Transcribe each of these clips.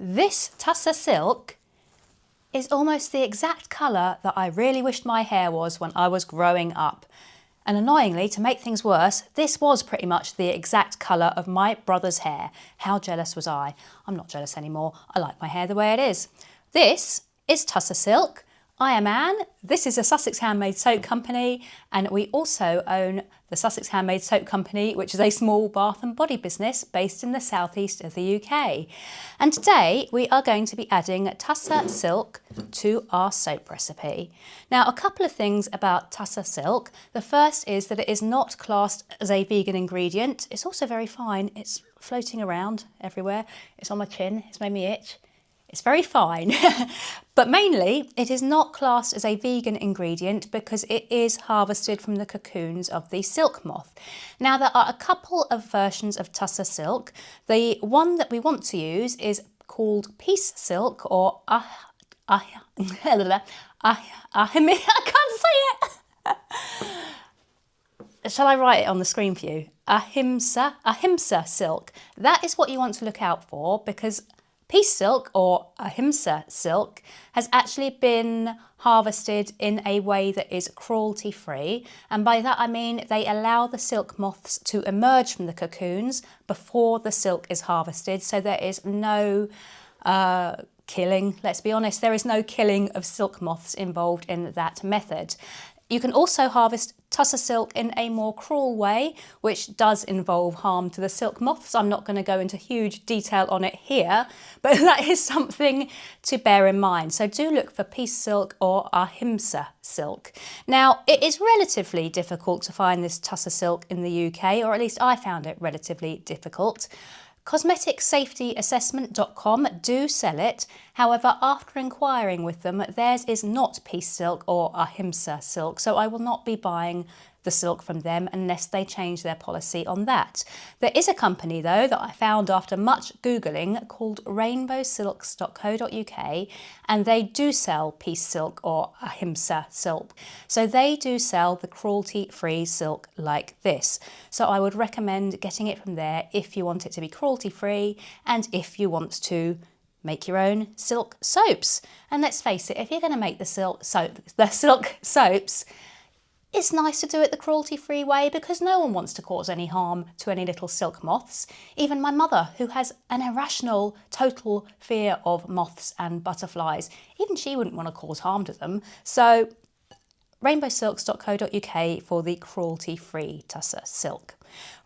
This Tussah Silk is almost the exact colour that I really wished my hair was when I was growing up. And annoyingly, to make things worse, this was pretty much the exact colour of my brother's hair. How jealous was I? I'm not jealous anymore. I like my hair the way it is. This is Tussah Silk. I am Anne. This is a Sussex Handmade soap company, and we also own the Sussex Handmade Soap Company, which is a small bath and body business based in the southeast of the UK. And today we are going to be adding Tussah Silk to our soap recipe. Now, a couple of things about Tussah Silk. The first is that it is not classed as a vegan ingredient. It's also very fine. It's floating around everywhere. It's on my chin. It's made me itch. It's very fine, but mainly it is not classed as a vegan ingredient because it is harvested from the cocoons of the silk moth. Now, there are a couple of versions of Tussah Silk. The one that we want to use is called Peace Silk, or I can't say it. Shall I write it on the screen for you? Ahimsa silk. That is what you want to look out for, because Peace silk, or Ahimsa silk, has actually been harvested in a way that is cruelty-free, and by that I mean they allow the silk moths to emerge from the cocoons before the silk is harvested, so there is no killing. Let's be honest, there is no killing of silk moths involved in that method. You can also harvest Tussah Silk in a more cruel way, which does involve harm to the silk moths. I'm not going to go into huge detail on it here, but that is something to bear in mind. So do look for Peace Silk or Ahimsa Silk. Now, it is relatively difficult to find this Tussah Silk in the UK, or at least I found it relatively difficult. CosmeticSafetyAssessment.com do sell it. However, after inquiring with them, theirs is not Peace Silk or Ahimsa Silk, so I will not be buying the silk from them unless they change their policy on that. There is a company though that I found after much Googling called rainbowsilks.co.uk, and they do sell Peace Silk or Ahimsa Silk. So they do sell the cruelty-free silk like this. So I would recommend getting it from there if you want it to be cruelty-free and if you want to make your own silk soaps. And let's face it, if you're going to make the silk soaps, it's nice to do it the cruelty-free way because no one wants to cause any harm to any little silk moths. Even my mother, who has an irrational, total fear of moths and butterflies, even she wouldn't want to cause harm to them. So rainbowsilks.co.uk for the cruelty-free Tussah Silk.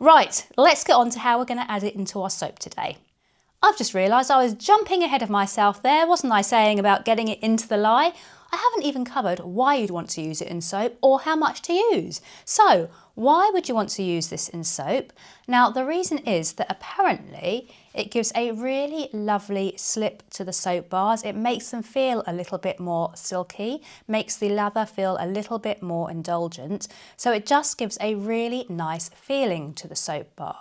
Right, let's get on to how we're going to add it into our soap today. I've just realised I was jumping ahead of myself there, wasn't I, saying about getting it into the lye? I haven't even covered why you'd want to use it in soap or how much to use. So, why would you want to use this in soap? Now, the reason is that apparently it gives a really lovely slip to the soap bars. It makes them feel a little bit more silky, makes the lather feel a little bit more indulgent. So it just gives a really nice feeling to the soap bar.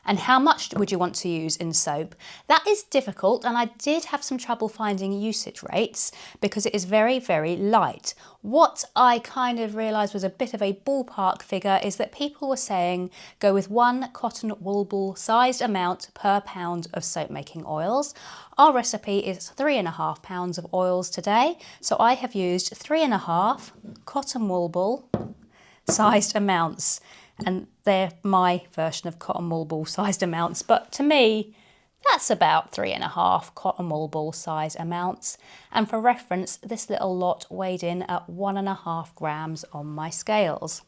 And how much would you want to use in soap? That is difficult, and I did have some trouble finding usage rates because it is very, very light. What I kind of realised was a bit of a ballpark figure is that people were saying go with 1 cotton wool ball sized amount per pound of soap making oils. Our recipe is 3.5 pounds of oils today, so I have used 3.5 cotton wool ball sized amounts. And they're my version of cotton wool ball sized amounts, but to me that's about 3.5 cotton wool ball size amounts. And for reference, this little lot weighed in at 1.5 grams on my scales.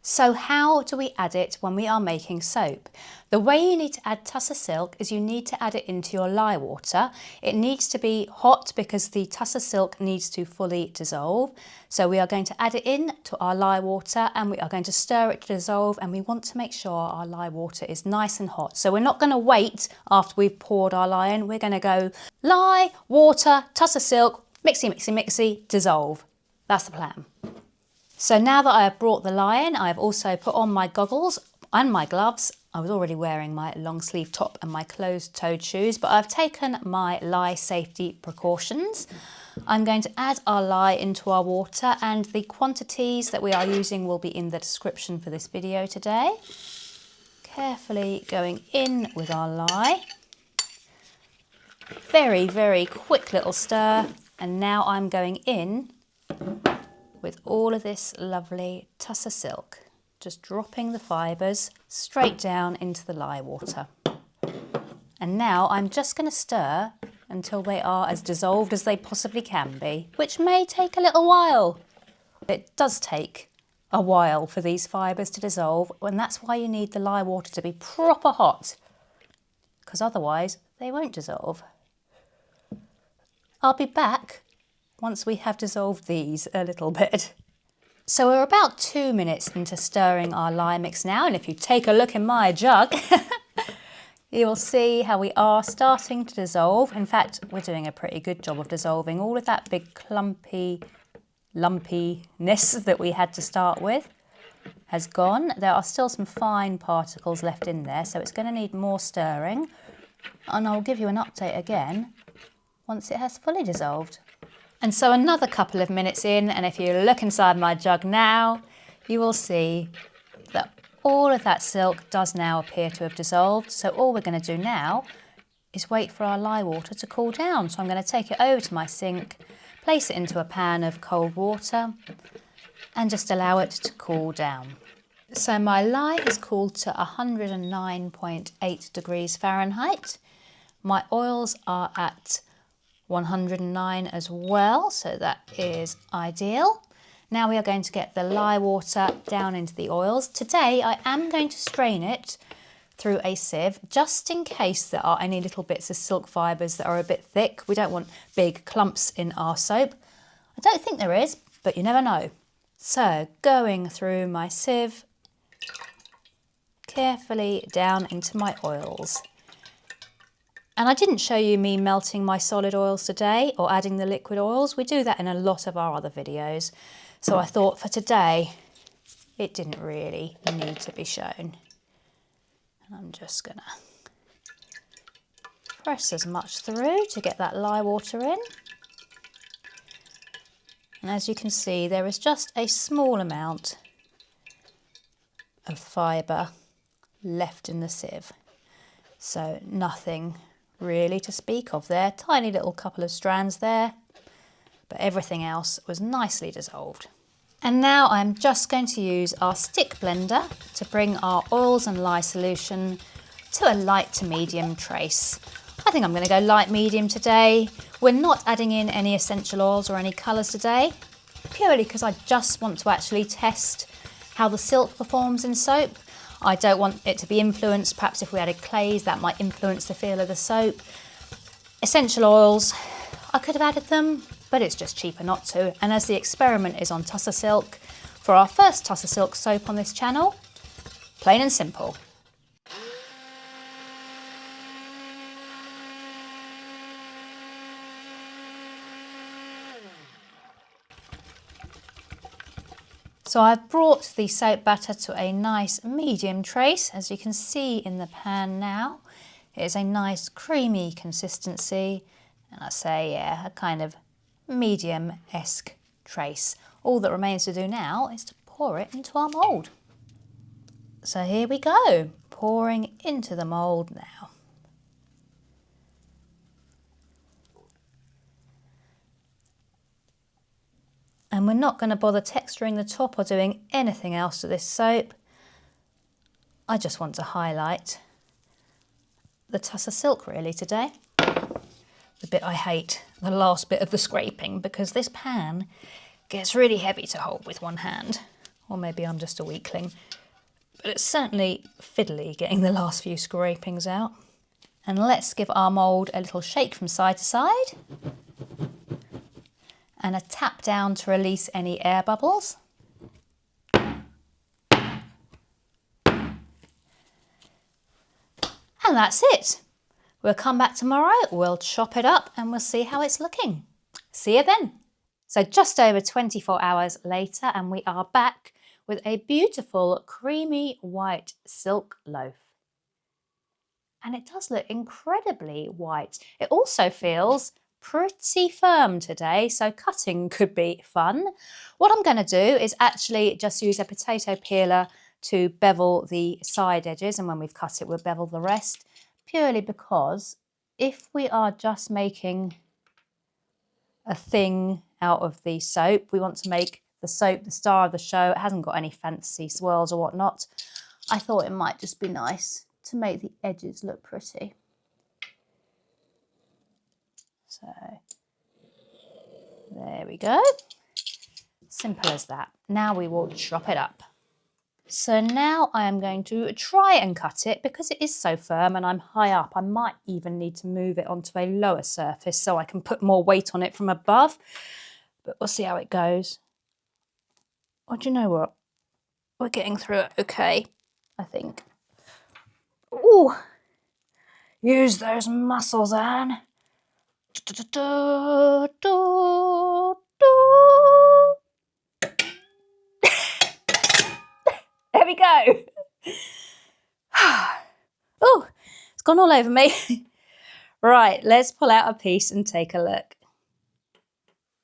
So how do we add it when we are making soap? The way you need to add Tussah Silk is you need to add it into your lye water. It needs to be hot because the Tussah Silk needs to fully dissolve. So we are going to add it in to our lye water and we are going to stir it to dissolve, and we want to make sure our lye water is nice and hot. So we're not going to wait after we've poured our lye in. We're going to go lye, water, Tussah Silk, mixy, mixy, mixy, dissolve. That's the plan. So now that I have brought the lye in, I have also put on my goggles and my gloves. I was already wearing my long sleeve top and my closed-toed shoes, but I've taken my lye safety precautions. I'm going to add our lye into our water, and the quantities that we are using will be in the description for this video today. Carefully going in with our lye. Very, very quick little stir. And now I'm going in with all of this lovely Tussah Silk, just dropping the fibres straight down into the lye water. And now I'm just going to stir until they are as dissolved as they possibly can be, which may take a little while. It does take a while for these fibres to dissolve, and that's why you need the lye water to be proper hot, because otherwise they won't dissolve. I'll be back once we have dissolved these a little bit. So we're about 2 minutes into stirring our lye mix now, and if you take a look in my jug, you'll see how we are starting to dissolve. In fact, we're doing a pretty good job of dissolving all of that big clumpy lumpiness that we had to start with has gone. There are still some fine particles left in there, so it's going to need more stirring. And I'll give you an update again once it has fully dissolved. And so another couple of minutes in, and if you look inside my jug now, you will see that all of that silk does now appear to have dissolved. So all we're going to do now is wait for our lye water to cool down. So I'm going to take it over to my sink, place it into a pan of cold water and just allow it to cool down. So my lye has cooled to 109.8 degrees Fahrenheit. My oils are at 109 as well, so that is ideal. Now we are going to get the lye water down into the oils. Today I am going to strain it through a sieve, just in case there are any little bits of silk fibres that are a bit thick. We don't want big clumps in our soap. I don't think there is, but you never know. So going through my sieve, carefully down into my oils. And I didn't show you me melting my solid oils today or adding the liquid oils. We do that in a lot of our other videos. So I thought for today, it didn't really need to be shown. And I'm just gonna press as much through to get that lye water in. And as you can see, there is just a small amount of fibre left in the sieve. So nothing really to speak of there. Tiny little couple of strands there, but everything else was nicely dissolved. And now I'm just going to use our stick blender to bring our oils and lye solution to a light to medium trace. I think I'm going to go light medium today. We're not adding in any essential oils or any colours today, purely because I just want to actually test how the silk performs in soap. I don't want it to be influenced. Perhaps if we added clays, that might influence the feel of the soap. Essential oils, I could have added them, but it's just cheaper not to. And as the experiment is on Tussah Silk, for our first Tussah Silk soap on this channel, plain and simple. So I've brought the soap batter to a nice medium trace. As you can see in the pan now, it is a nice creamy consistency. And I say, yeah, a kind of medium-esque trace. All that remains to do now is to pour it into our mould. So here we go, pouring into the mould now. And we're not going to bother texturing the top or doing anything else to this soap. I just want to highlight the Tussah Silk really today. The bit I hate, the last bit of the scraping, because this pan gets really heavy to hold with one hand. Or maybe I'm just a weakling. But it's certainly fiddly getting the last few scrapings out. And let's give our mould a little shake from side to side. And a tap down to release any air bubbles. And that's it. We'll come back tomorrow, we'll chop it up and we'll see how it's looking. See you then. So just over 24 hours later and we are back with a beautiful creamy white silk loaf. And it does look incredibly white. It also feels pretty firm today, so cutting could be fun. What I'm going to do is actually just use a potato peeler to bevel the side edges, and when we've cut it we'll bevel the rest, purely because if we are just making a thing out of the soap, we want to make the soap the star of the show, it hasn't got any fancy swirls or whatnot, I thought it might just be nice to make the edges look pretty. So there we go. Simple as that. Now we will chop it up. So now I am going to try and cut it because it is so firm and I'm high up. I might even need to move it onto a lower surface so I can put more weight on it from above. But we'll see how it goes. Oh, do you know what? We're getting through it okay, I think. Ooh! Use those muscles, Anne. There we go. Oh, it's gone all over me. Right, let's pull out a piece and take a look.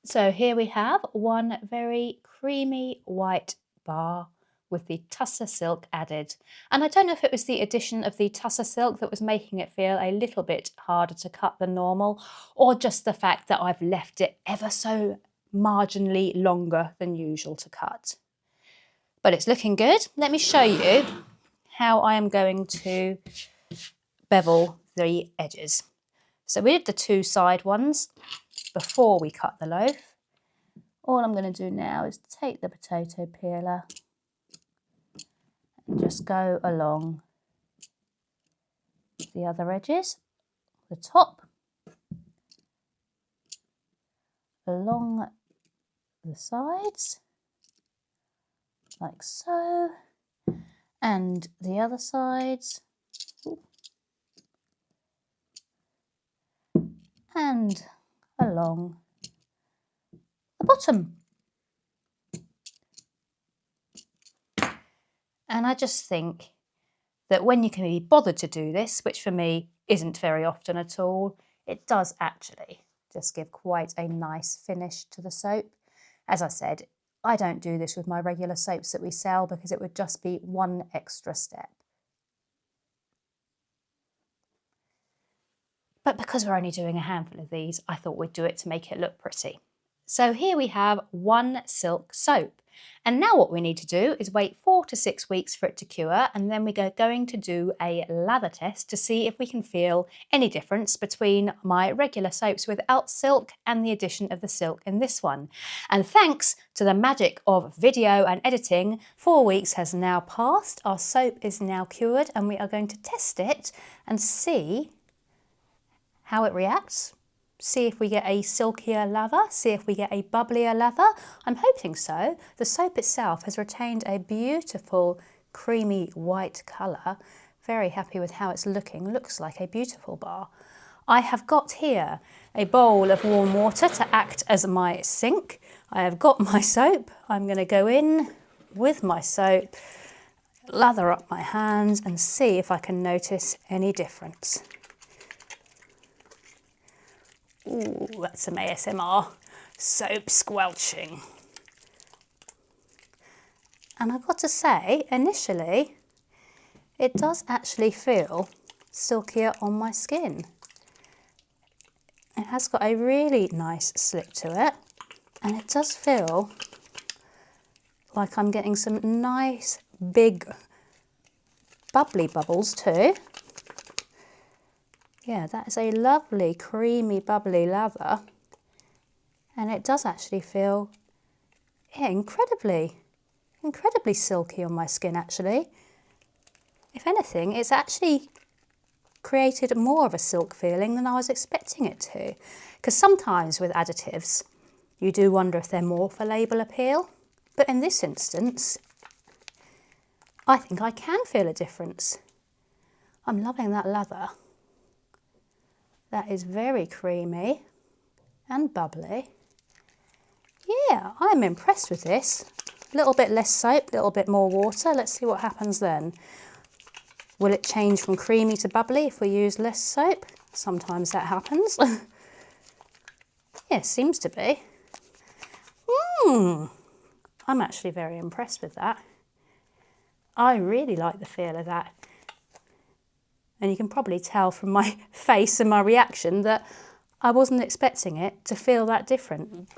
So here we have one very creamy white bar with the Tussah Silk added. And I don't know if it was the addition of the Tussah Silk that was making it feel a little bit harder to cut than normal, or just the fact that I've left it ever so marginally longer than usual to cut. But it's looking good. Let me show you how I am going to bevel the edges. So we did the two side ones before we cut the loaf. All I'm going to do now is take the potato peeler and just go along the other edges, the top, along the sides, like so, and the other sides, and along the bottom. And I just think that when you can be bothered to do this, which for me isn't very often at all, it does actually just give quite a nice finish to the soap. As I said, I don't do this with my regular soaps that we sell because it would just be one extra step. But because we're only doing a handful of these, I thought we'd do it to make it look pretty. So here we have one silk soap. And now what we need to do is wait 4 to 6 weeks for it to cure, and then we're going to do a lather test to see if we can feel any difference between my regular soaps without silk and the addition of the silk in this one. And thanks to the magic of video and editing, 4 weeks has now passed, our soap is now cured, and we are going to test it and see how it reacts. See if we get a silkier lather, see if we get a bubblier lather. I'm hoping so. The soap itself has retained a beautiful creamy white colour. Very happy with how it's looking. Looks like a beautiful bar. I have got here a bowl of warm water to act as my sink. I have got my soap. I'm going to go in with my soap, lather up my hands and see if I can notice any difference. Ooh, that's some ASMR. Soap squelching. And I've got to say, initially, it does actually feel silkier on my skin. It has got a really nice slip to it, and it does feel like I'm getting some nice big bubbly bubbles too. Yeah, that is a lovely creamy bubbly lather, and it does actually feel incredibly silky on my skin actually. If anything, it's actually created more of a silk feeling than I was expecting it to, because sometimes with additives you do wonder if they're more for label appeal, but in this instance I think I can feel a difference. I'm loving that lather. That is very creamy and bubbly. Yeah, I'm impressed with this. A little bit less soap, a little bit more water. Let's see what happens then. Will it change from creamy to bubbly if we use less soap? Sometimes that happens. Yeah, seems to be. I'm actually very impressed with that. I really like the feel of that. And you can probably tell from my face and my reaction that I wasn't expecting it to feel that different,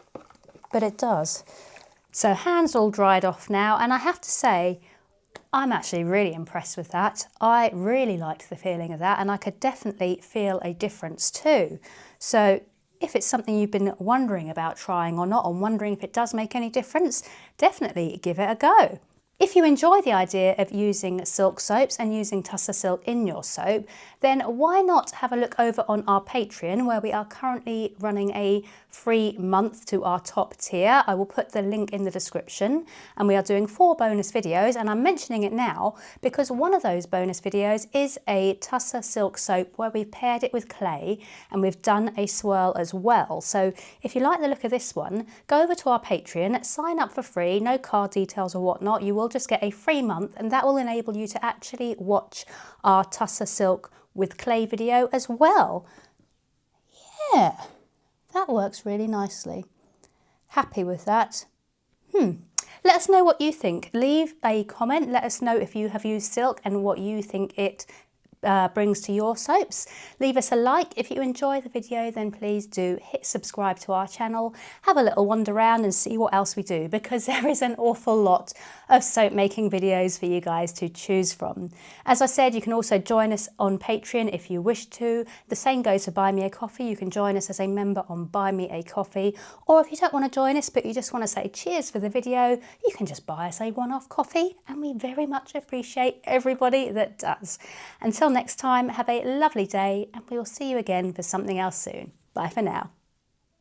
but it does. So hands all dried off now, and I have to say, I'm actually really impressed with that. I really liked the feeling of that, and I could definitely feel a difference too. So if it's something you've been wondering about trying or not, and wondering if it does make any difference, definitely give it a go. If you enjoy the idea of using silk soaps and using Tussah Silk in your soap, then why not have a look over on our Patreon, where we are currently running a free month to our top tier. I will put the link in the description, and we are doing 4 bonus videos, and I'm mentioning it now because one of those bonus videos is a Tussah Silk soap where we've paired it with clay and we've done a swirl as well. So if you like the look of this one, go over to our Patreon, sign up for free, no card details or whatnot. You will just get a free month, and that will enable you to actually watch our Tussah Silk with clay video as well. Yeah, that works really nicely. Happy with that. Let us know what you think. Leave a comment. Let us know if you have used silk and what you think it brings to your soaps. Leave us a like. If you enjoy the video, then please do hit subscribe to our channel. Have a little wander around and see what else we do, because there is an awful lot of soap making videos for you guys to choose from. As I said, you can also join us on Patreon if you wish to. The same goes for Buy Me a Coffee. You can join us as a member on Buy Me a Coffee, or if you don't want to join us but you just want to say cheers for the video, you can just buy us a one-off coffee, and we very much appreciate everybody that does. Until next time, have a lovely day, and we will see you again for something else soon. Bye for now.